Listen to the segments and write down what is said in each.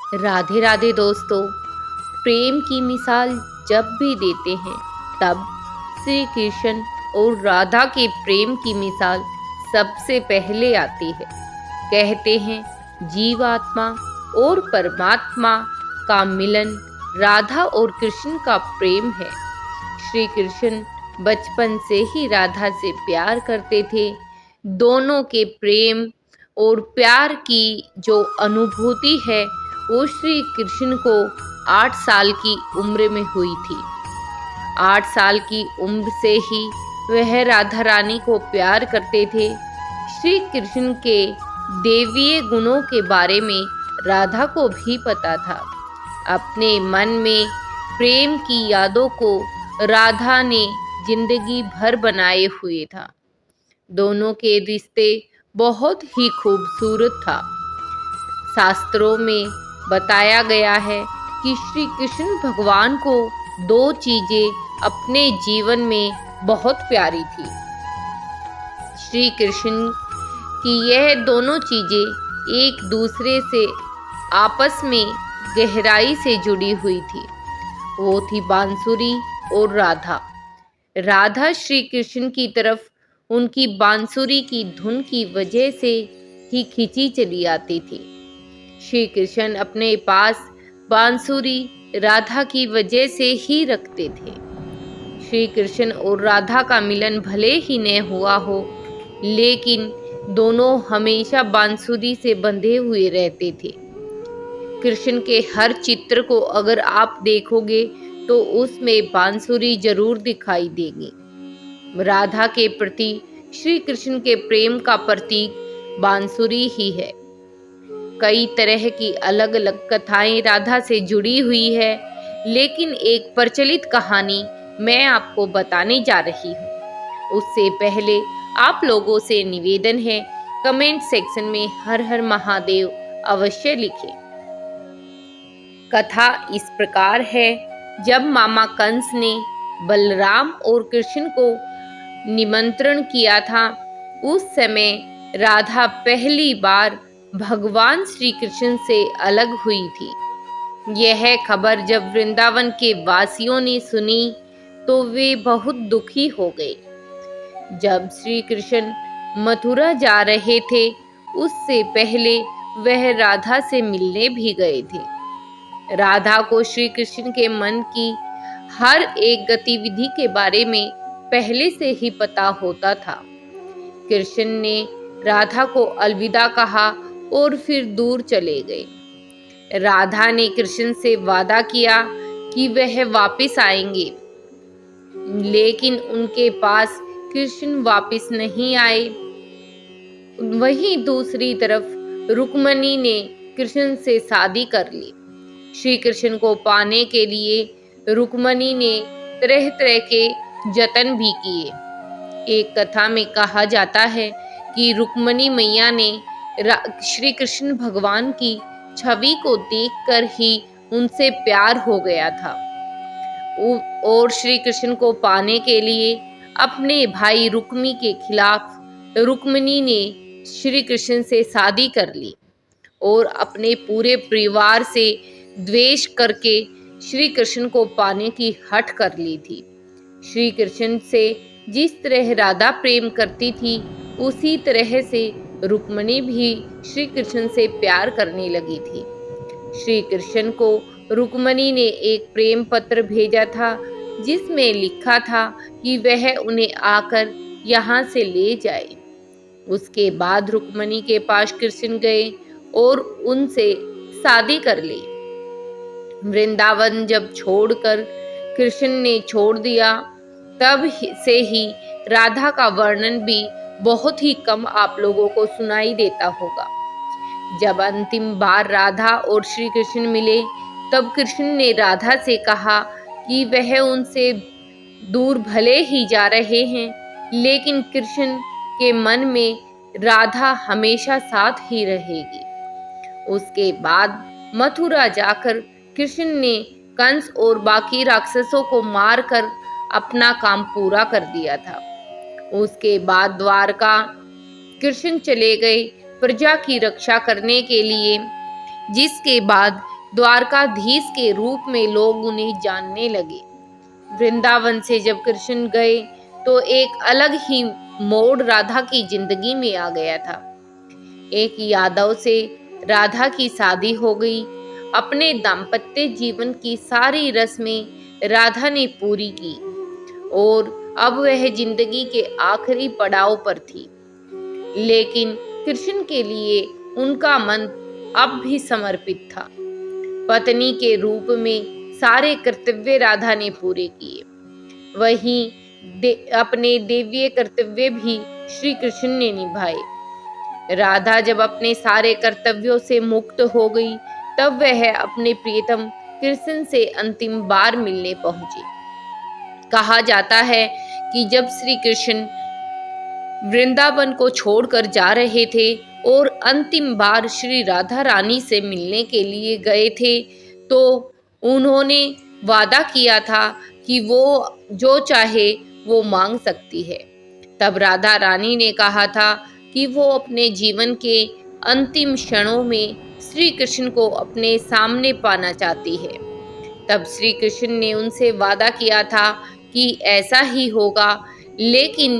राधे राधे दोस्तों। प्रेम की मिसाल जब भी देते हैं तब श्री कृष्ण और राधा के प्रेम की मिसाल सबसे पहले आती है। कहते हैं जीवात्मा और परमात्मा का मिलन राधा और कृष्ण का प्रेम है। श्री कृष्ण बचपन से ही राधा से प्यार करते थे। दोनों के प्रेम और प्यार की जो अनुभूति है वो श्री कृष्ण को 8 साल की उम्र में हुई थी। 8 साल की उम्र से ही वह राधा रानी को प्यार करते थे। श्री कृष्ण के देवीय गुणों के बारे में राधा को भी पता था। अपने मन में प्रेम की यादों को राधा ने जिंदगी भर बनाए हुए था। दोनों के रिश्ते बहुत ही खूबसूरत था। शास्त्रों में बताया गया है कि श्री कृष्ण भगवान को 2 चीजें अपने जीवन में बहुत प्यारी थी। श्री कृष्ण की यह दोनों चीजें एक दूसरे से आपस में गहराई से जुड़ी हुई थी। वो थी बांसुरी और राधा। राधा श्री कृष्ण की तरफ उनकी बांसुरी की धुन की वजह से ही खींची चली आती थी। श्री कृष्ण अपने पास बांसुरी राधा की वजह से ही रखते थे। श्री कृष्ण और राधा का मिलन भले ही न हुआ हो, लेकिन दोनों हमेशा बांसुरी से बंधे हुए रहते थे। कृष्ण के हर चित्र को अगर आप देखोगे तो उसमें बांसुरी जरूर दिखाई देगी। राधा के प्रति श्री कृष्ण के प्रेम का प्रतीक बांसुरी ही है। कई तरह की अलग अलग कथाएं राधा से जुड़ी हुई है, लेकिन एक प्रचलित कहानी मैं आपको बताने जा रही हूँ। उससे पहले आप लोगों से निवेदन है, कमेंट सेक्शन में हर हर महादेव अवश्य लिखें। कथा इस प्रकार है। जब मामा कंस ने बलराम और कृष्ण को निमंत्रण किया था, उस समय राधा पहली बार भगवान श्री कृष्ण से अलग हुई थी। यह खबर जब वृंदावन के वासियों ने सुनी तो वे बहुत दुखी हो गए। जब श्री कृष्ण मथुरा जा रहे थे, उससे पहले वह राधा से मिलने भी गए थे। राधा को श्री कृष्ण के मन की हर एक गतिविधि के बारे में पहले से ही पता होता था। कृष्ण ने राधा को अलविदा कहा और फिर दूर चले गए। राधा ने कृष्ण से वादा किया कि वह वापस आएंगे, लेकिन उनके पास कृष्ण वापस नहीं आए। वहीं दूसरी तरफ रुक्मणी ने कृष्ण से शादी कर ली। श्री कृष्ण को पाने के लिए रुक्मणी ने तरह तरह के जतन भी किए। एक कथा में कहा जाता है कि रुक्मणी मैया ने श्री कृष्ण भगवान की छवि को देखकर ही उनसे प्यार हो गया था और श्री कृष्ण को पाने के लिए अपने भाई रुक्मी के खिलाफ रुक्मणी ने श्री कृष्ण से शादी कर ली और अपने पूरे परिवार से द्वेष करके श्री कृष्ण को पाने की हठ कर ली थी। श्री कृष्ण से जिस तरह राधा प्रेम करती थी, उसी तरह से रुक्मणी भी श्री कृष्ण से प्यार करने लगी थी। श्री कृष्ण को रुक्मणी ने एक प्रेम पत्र भेजा था, जिसमें लिखा था कि वह उन्हें आकर यहाँ से ले जाए। उसके बाद रुक्मणी के पास कृष्ण गए और उनसे शादी कर ली। वृंदावन जब छोड़कर कृष्ण ने छोड़ दिया, तब से ही राधा का वर्णन भी बहुत ही कम आप लोगों को सुनाई देता होगा। जब अंतिम बार राधा और श्री कृष्ण मिले, तब कृष्ण ने राधा से कहा कि वह उनसे दूर भले ही जा रहे हैं, लेकिन कृष्ण के मन में राधा हमेशा साथ ही रहेगी। उसके बाद मथुरा जाकर कृष्ण ने कंस और बाकी राक्षसों को मारकर अपना काम पूरा कर दिया था। उसके बाद द्वारका कृष्ण चले गए प्रजा की रक्षा करने के लिए, जिसके बाद द्वारकाधीश के रूप में लोग उन्हें जानने लगे। वृंदावन से जब कृष्ण गए तो एक अलग ही मोड़ राधा की जिंदगी में आ गया था। एक यादव से राधा की शादी हो गई। अपने दाम्पत्य जीवन की सारी रस्में राधा ने पूरी की और अब वह जिंदगी के आखिरी पड़ाव पर थी। लेकिन कृष्ण के लिए उनका मन अब भी समर्पित था। पत्नी के रूप में सारे कर्तव्य राधा ने पूरे किए, वहीं अपने देवीय कर्तव्य भी श्री कृष्ण ने निभाए। राधा जब अपने सारे कर्तव्यों से मुक्त हो गई तब वह अपने प्रियतम कृष्ण से अंतिम बार मिलने पहुंची। कहा जाता है कि जब श्री कृष्ण वृंदावन को छोड़कर जा रहे थे और अंतिम बार श्री राधा रानी से मिलने के लिए गए थे तो उन्होंने वादा किया था कि वो जो चाहे वो मांग सकती है। तब राधा रानी ने कहा था कि वो अपने जीवन के अंतिम क्षणों में श्री कृष्ण को अपने सामने पाना चाहती है। तब श्री कृष्ण ने उनसे वादा किया था कि ऐसा ही होगा, लेकिन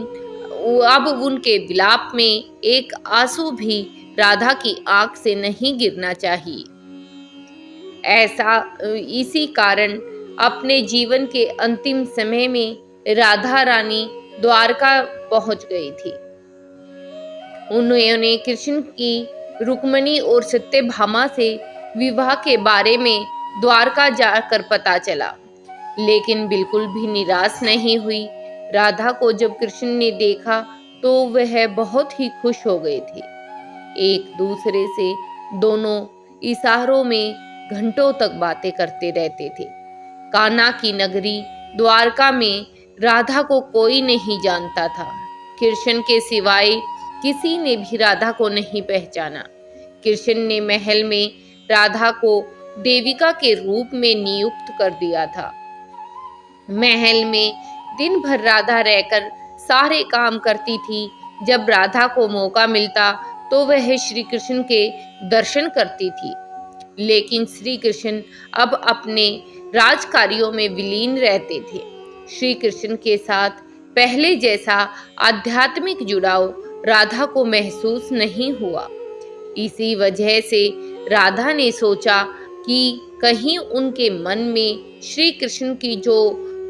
अब उनके विलाप में एक आंसू भी राधा की आंख से नहीं गिरना चाहिए। इसी कारण अपने जीवन के अंतिम समय में राधा रानी द्वारका पहुंच गई थी। उन्होंने कृष्ण की रुक्मिणी और सत्यभामा से विवाह के बारे में द्वारका जाकर पता चला, लेकिन बिल्कुल भी निराश नहीं हुई। राधा को जब कृष्ण ने देखा तो वह बहुत ही खुश हो गए थे। एक दूसरे से दोनों इशारों में घंटों तक बातें करते रहते थे। कान्हा की नगरी द्वारका में राधा को कोई नहीं जानता था। कृष्ण के सिवाय किसी ने भी राधा को नहीं पहचाना। कृष्ण ने महल में राधा को देविका के रूप में नियुक्त कर दिया था। महल में दिन भर राधा रहकर सारे काम करती थी। जब राधा को मौका मिलता तो वह श्री कृष्ण के दर्शन करती थी, लेकिन श्री कृष्ण अब अपने राज कार्यों में विलीन रहते थे। श्री कृष्ण के साथ पहले जैसा आध्यात्मिक जुड़ाव राधा को महसूस नहीं हुआ। इसी वजह से राधा ने सोचा कि कहीं उनके मन में श्री कृष्ण की जो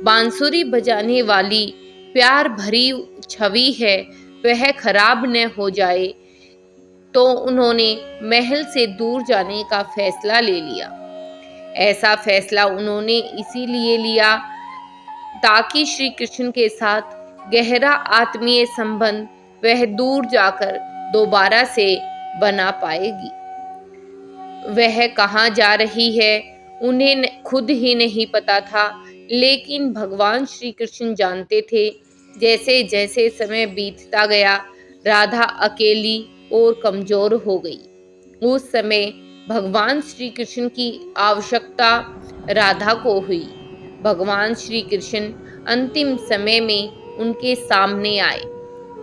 बांसुरी बजाने वाली प्यार भरी छवि है वह खराब न हो जाए, तो उन्होंने महल से दूर जाने का फैसला ले लिया। ऐसा फैसला उन्होंने इसीलिए लिया ताकि श्री कृष्ण के साथ गहरा आत्मीय संबंध वह दूर जाकर दोबारा से बना पाएगी। वह कहाँ जा रही है उन्हें खुद ही नहीं पता था, लेकिन भगवान श्री कृष्ण जानते थे। जैसे जैसे समय बीतता गया राधा अकेली और कमजोर हो गई। उस समय भगवान श्री कृष्ण की आवश्यकता राधा को हुई। भगवान श्री कृष्ण अंतिम समय में उनके सामने आए।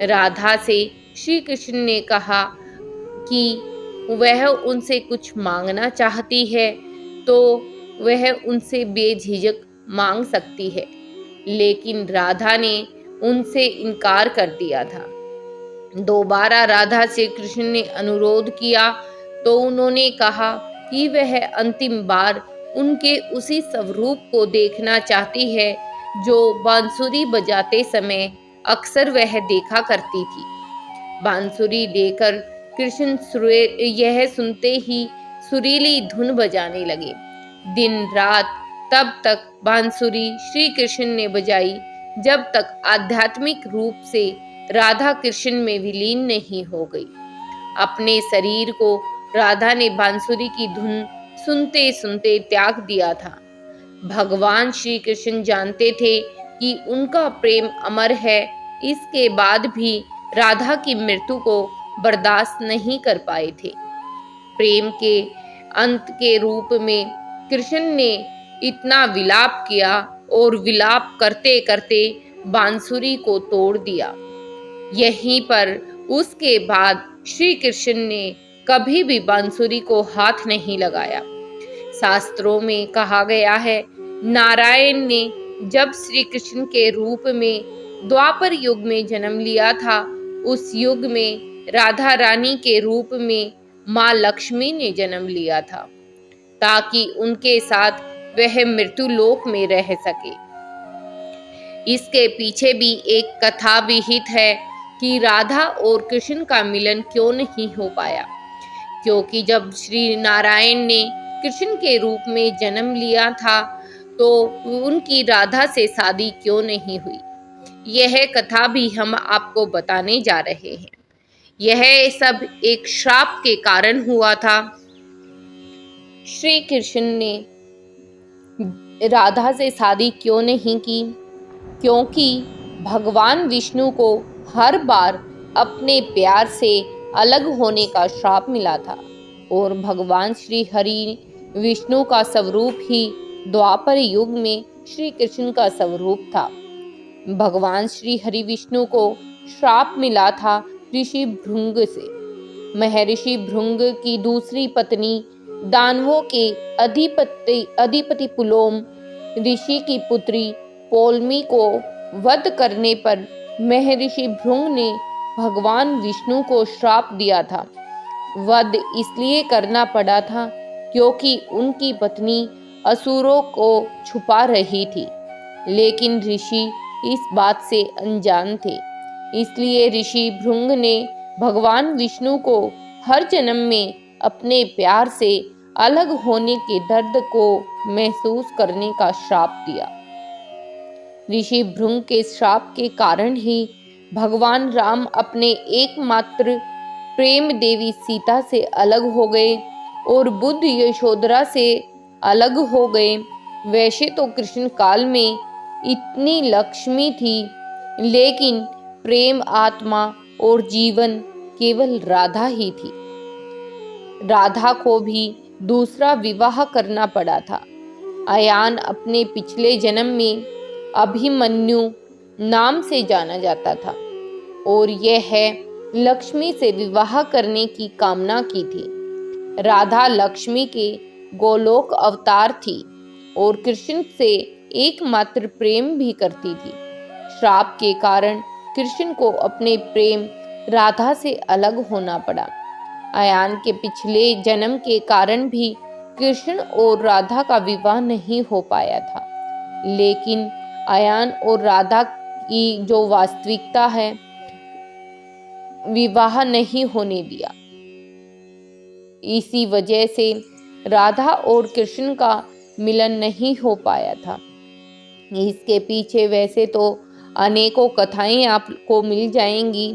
राधा से श्री कृष्ण ने कहा कि वह उनसे कुछ मांगना चाहती है तो वह उनसे बेझिझक मांग सकती है, लेकिन राधा ने उनसे इनकार कर दिया था। दोबारा राधा से कृष्ण ने अनुरोध किया तो उन्होंने कहा कि वह अंतिम बार उनके उसी स्वरूप को देखना चाहती है जो बांसुरी बजाते समय अक्सर वह देखा करती थी। बांसुरी लेकर कृष्ण यह सुनते ही सुरीली धुन बजाने लगे। दिन रात तब तक बांसुरी श्री कृष्ण ने बजाई जब तक आध्यात्मिक रूप से राधा कृष्ण में विलीन नहीं हो गई। अपने शरीर को राधा ने बांसुरी की धुन सुनते सुनते त्याग दिया था। भगवान श्री कृष्ण जानते थे कि उनका प्रेम अमर है, इसके बाद भी राधा की मृत्यु को बर्दाश्त नहीं कर पाए थे। प्रेम के अंत के रूप में कृष्ण ने इतना विलाप किया और विलाप करते करते बांसुरी को तोड़ दिया। यहीं पर उसके बाद श्री कृष्ण ने कभी भी बांसुरी को हाथ नहीं लगाया। शास्त्रों में कहा गया है, नारायण ने जब श्री कृष्ण के रूप में द्वापर युग में जन्म लिया था, उस युग में राधा रानी के रूप में माँ लक्ष्मी ने जन्म लिया था, ताकि उनके साथ वह मृत्यु लोक में रह सके। इसके पीछे भी एक कथा विहित है कि राधा और कृष्ण का मिलन क्यों नहीं हो पाया, क्योंकि जब श्री नारायण ने कृष्ण के रूप में जन्म लिया था तो उनकी राधा से शादी क्यों नहीं हुई। यह कथा भी हम आपको बताने जा रहे हैं। यह सब एक श्राप के कारण हुआ था। श्री कृष्ण ने राधा से शादी क्यों नहीं की, क्योंकि भगवान विष्णु को हर बार अपने प्यार से अलग होने का श्राप मिला था और भगवान श्री हरि विष्णु का स्वरूप ही द्वापर युग में श्री कृष्ण का स्वरूप था। भगवान श्री हरि विष्णु को श्राप मिला था ऋषि भृंग से। महर्षि भृंग की दूसरी पत्नी दानवों के अधिपति पुलोम ऋषि की पुत्री पोलमी को वध करने पर महर्षि भृंग ने भगवान विष्णु को श्राप दिया था। वध इसलिए करना पड़ा था क्योंकि उनकी पत्नी असुरों को छुपा रही थी, लेकिन ऋषि इस बात से अनजान थे। इसलिए ऋषि भृंग ने भगवान विष्णु को हर जन्म में अपने प्यार से अलग होने के दर्द को महसूस करने का श्राप दिया। ऋषि भृंग के श्राप के कारण ही भगवान राम अपने एकमात्र प्रेम देवी सीता से अलग हो गए और बुद्ध यशोधरा से अलग हो गए। वैसे तो कृष्ण काल में इतनी लक्ष्मी थी, लेकिन प्रेम आत्मा और जीवन केवल राधा ही थी। राधा को भी दूसरा विवाह करना पड़ा था। अयान अपने पिछले जन्म में अभिमन्यु नाम से जाना जाता था और यह लक्ष्मी से विवाह करने की कामना की थी। राधा लक्ष्मी के गोलोक अवतार थी और कृष्ण से एकमात्र प्रेम भी करती थी। श्राप के कारण कृष्ण को अपने प्रेम राधा से अलग होना पड़ा। अयान के पिछले जन्म के कारण भी कृष्ण और राधा का विवाह नहीं हो पाया था, लेकिन अयान और राधा की जो वास्तविकता है, विवाह नहीं होने दिया। इसी वजह से राधा और कृष्ण का मिलन नहीं हो पाया था। इसके पीछे वैसे तो अनेकों कथाएं आपको मिल जाएंगी।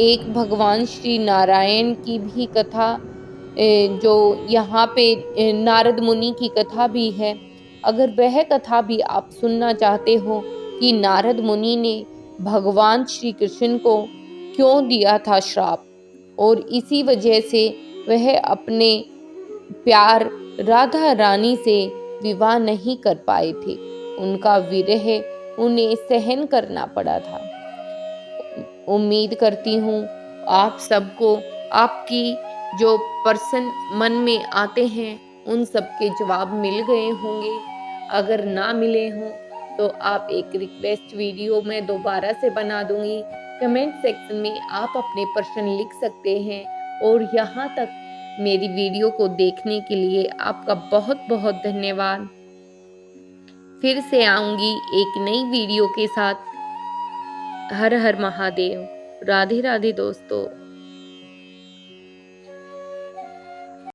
एक भगवान श्री नारायण की भी कथा, जो यहाँ पे नारद मुनि की कथा भी है। अगर वह कथा भी आप सुनना चाहते हो कि नारद मुनि ने भगवान श्री कृष्ण को क्यों दिया था श्राप और इसी वजह से वह अपने प्यार राधा रानी से विवाह नहीं कर पाए थे, उनका विरह उन्हें सहन करना पड़ा था। उम्मीद करती हूँ आप सबको आपकी जो प्रश्न मन में आते हैं उन सब के जवाब मिल गए होंगे। अगर ना मिले हों तो आप एक रिक्वेस्ट वीडियो में दोबारा से बना दूंगी। कमेंट सेक्शन में आप अपने प्रश्न लिख सकते हैं। और यहाँ तक मेरी वीडियो को देखने के लिए आपका बहुत बहुत धन्यवाद। फिर से आऊंगी एक नई वीडियो के साथ। हर हर महादेव। राधे राधे दोस्तों।